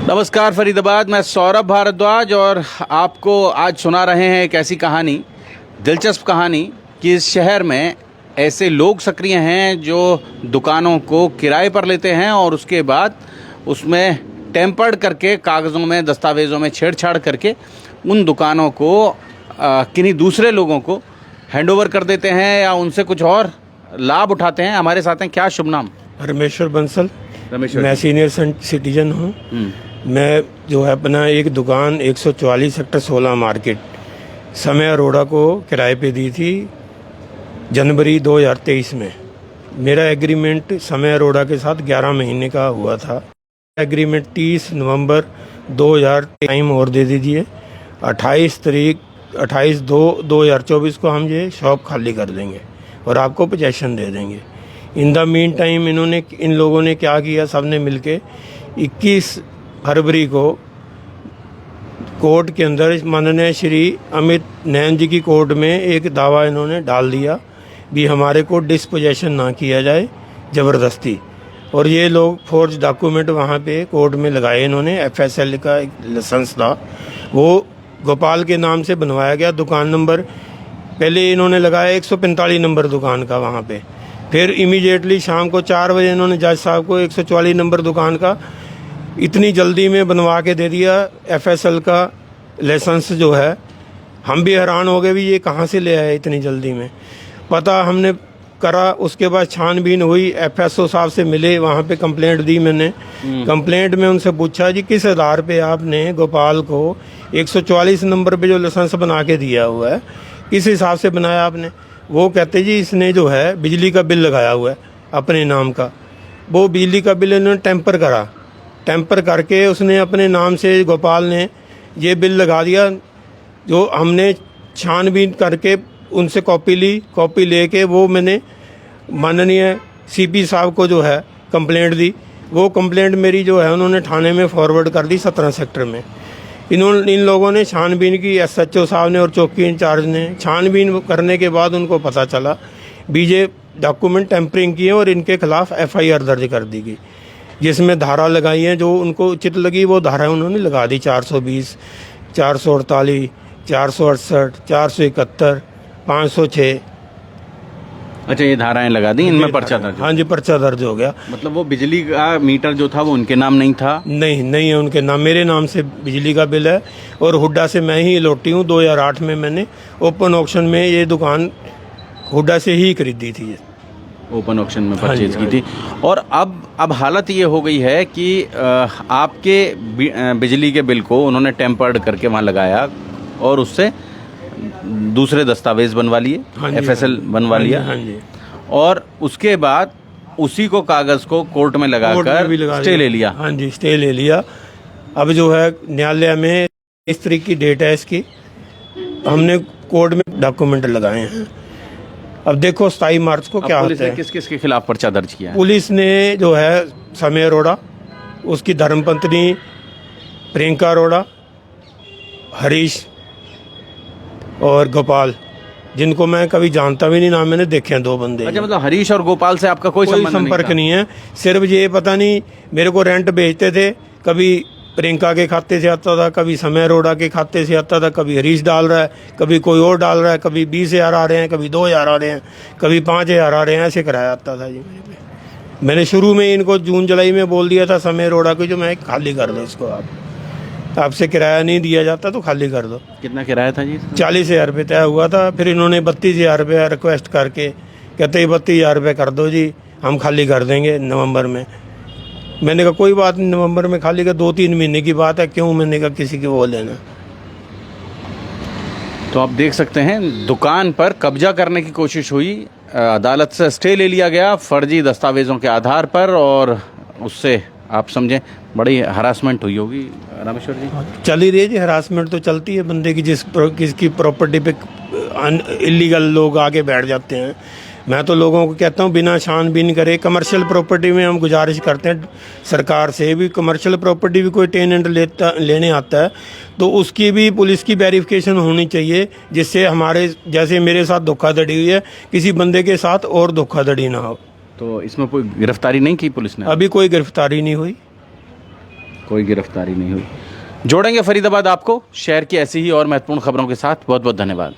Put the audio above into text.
नमस्कार फरीदाबाद, मैं सौरभ भारद्वाज और आपको आज सुना रहे हैं एक ऐसी कहानी, दिलचस्प कहानी कि इस शहर में ऐसे लोग सक्रिय हैं जो दुकानों को किराए पर लेते हैं और उसके बाद उसमें टेम्पर्ड करके कागज़ों में, दस्तावेज़ों में छेड़छाड़ करके उन दुकानों को किन्हीं दूसरे लोगों को हैंडओवर कर देते हैं या उनसे कुछ और लाभ उठाते हैं। हमारे साथ हैं, क्या शुभ नाम? रमेश्वर बंसल। रमेश्वर, मैं सीनियर सिटीजन हूँ। मैं जो है अपना एक दुकान 144 सेक्टर 16 मार्केट समय अरोड़ा को किराए पे दी थी जनवरी 2023 में। मेरा एग्रीमेंट समय अरोड़ा के साथ 11 महीने का हुआ था। एग्रीमेंट 30 नवंबर 2000 टाइम और दे दीजिए। 28/2/2024 को हम ये शॉप खाली कर देंगे और आपको पोजेशन दे देंगे। In the mean time in लोगों ने क्या किया, सबने मिलके 21 फरवरी को कोर्ट के अंदर माननीय श्री अमित नैन जी की कोर्ट में एक दावा इन्होंने डाल दिया भी हमारे को डिस्पोजेशन ना किया जाए ज़बरदस्ती। और ये लोग फोर्ज डॉक्यूमेंट वहाँ पे कोर्ट में लगाए। इन्होंने FSL का एक लाइसेंस था, वो गोपाल के नाम से बनवाया गया। दुकान नंबर पहले इन्होंने लगाया 145 नंबर दुकान का वहाँ पे। फिर इमीडिएटली शाम को 4 बजे इन्होंने जज साहब को 144 नंबर दुकान का इतनी जल्दी में बनवा के दे दिया। FSL का लाइसेंस जो है, हम भी हैरान हो गए भी ये कहाँ से ले आए इतनी जल्दी में। पता हमने करा, उसके बाद छानबीन हुई, FSO साहब से मिले, वहाँ पे कंप्लेंट दी मैंने। कंप्लेंट में उनसे पूछा जी किस आधार पे आपने गोपाल को 144 नंबर पे जो लाइसेंस बना के दिया हुआ है किस हिसाब से बनाया आपने? वो कहते जी इसने जो है बिजली का बिल लगाया हुआ है अपने नाम का। वो बिजली का बिल इन्होंने टेम्पर करा, टेम्पर करके उसने अपने नाम से गोपाल ने ये बिल लगा दिया। जो हमने छानबीन करके उनसे कॉपी ली, कॉपी लेके वो मैंने माननीय CP साहब को जो है कंप्लेंट दी। वो कंप्लेंट मेरी जो है उन्होंने थाने में फॉरवर्ड कर दी 17 सेक्टर में। इन लोगों ने छानबीन की, SHO साहब ने और चौकी इंचार्ज ने छानबीन करने के बाद उनको पता चला बीजे डॉक्यूमेंट टेम्परिंग किए और इनके खिलाफ FIR दर्ज कर दी गई, जिसमें धारा लगाई है जो उनको उचित लगी। वो धारा उन्होंने लगा दी 420, 448, 468, 471, 506। अच्छा, ये धाराएं लगा दी, इनमें पर्चा दर्ज? हाँ जी, पर्चा दर्ज हो गया। मतलब वो बिजली का मीटर जो था वो उनके नाम नहीं था? नहीं है उनके नाम, मेरे नाम से बिजली का बिल है और हुड्डा से मैं ही लौटी हूँ। 2008 में मैंने ओपन ऑक्शन में ये दुकान हुड्डा से ही खरीदी थी, ओपन ऑक्शन में परचेज की थी। और अब हालत ये हो गई है कि आपके बिजली के बिल को उन्होंने टेम्पर्ड करके वहाँ लगाया और उससे दूसरे दस्तावेज बनवा लिए, FSL बनवा लिया। हाँ जी। और उसके बाद उसी को कागज़ को कोर्ट में लगाकर स्टे ले लिया। हाँ जी, स्टे ले लिया। अब जो है न्यायालय में 23 तारीख की डेट है इसकी, हमने कोर्ट में डॉक्यूमेंट लगाए हैं। अब देखो 27 मार्च को क्या होता है। किस किस के खिलाफ पर्चा दर्ज किया है? पुलिस ने जो है समय अरोड़ा, उसकी धर्मपत्नी प्रियंका अरोड़ा, हरीश और गोपाल, जिनको मैं कभी जानता भी नहीं, नाम मैंने देखे हैं 2 बंदे। अच्छा, मतलब हरीश और गोपाल से आपका कोई संपर्क नहीं है। सिर्फ ये पता नहीं मेरे को रेंट भेजते थे, कभी प्रियंका के खाते से आता था, कभी समय अरोड़ा के खाते से आता था, कभी हरीश डाल रहा है, कभी कोई और डाल रहा है, कभी 20,000 आ रहे हैं, कभी 2,000 आ रहे हैं, कभी 5,000 आ रहे हैं, ऐसे कराया आता था जी मेरे पे। मैंने शुरू में इनको जून जुलाई में बोल दिया था समय अरोड़ा को, जो मैं खाली कर दो इसको, आपसे किराया नहीं दिया जाता तो खाली कर दो। कितना किराया था जी? 40,000 रुपये तय हुआ था। फिर इन्होंने 32,000 रुपये रिक्वेस्ट करके कहते 32,000 रुपये कर दो जी, हम खाली कर देंगे नवंबर में। मैंने कहा कोई बात नहीं, नवंबर में खाली का 2-3 महीने की बात है, क्यों मैंने कहा किसी की वो लेना। तो आप देख सकते हैं दुकान पर कब्जा करने की कोशिश हुई, अदालत से स्टे ले लिया गया फर्जी दस्तावेज़ों के आधार पर, और उससे आप समझें बड़ी हरासमेंट हुई होगी रामेश्वर जी। चल ही रही है जी, हरासमेंट तो चलती है बंदे की, किसकी प्रॉपर्टी पे इलीगल लोग आके बैठ जाते हैं। मैं तो लोगों को कहता हूँ बिना छानबीन करे, कमर्शियल प्रॉपर्टी में हम गुजारिश करते हैं सरकार से भी, कमर्शियल प्रॉपर्टी भी कोई टेनेंट लेने आता है तो उसकी भी पुलिस की वेरिफिकेशन होनी चाहिए, जिससे हमारे जैसे मेरे साथ धोखाधड़ी हुई है किसी बंदे के साथ और धोखाधड़ी ना हो। तो इसमें कोई गिरफ्तारी नहीं की पुलिस ने? अभी कोई गिरफ्तारी नहीं हुई। कोई गिरफ्तारी नहीं हुई। जोड़ेंगे फरीदाबाद आपको शहर की ऐसी ही और महत्वपूर्ण खबरों के साथ। बहुत बहुत धन्यवाद।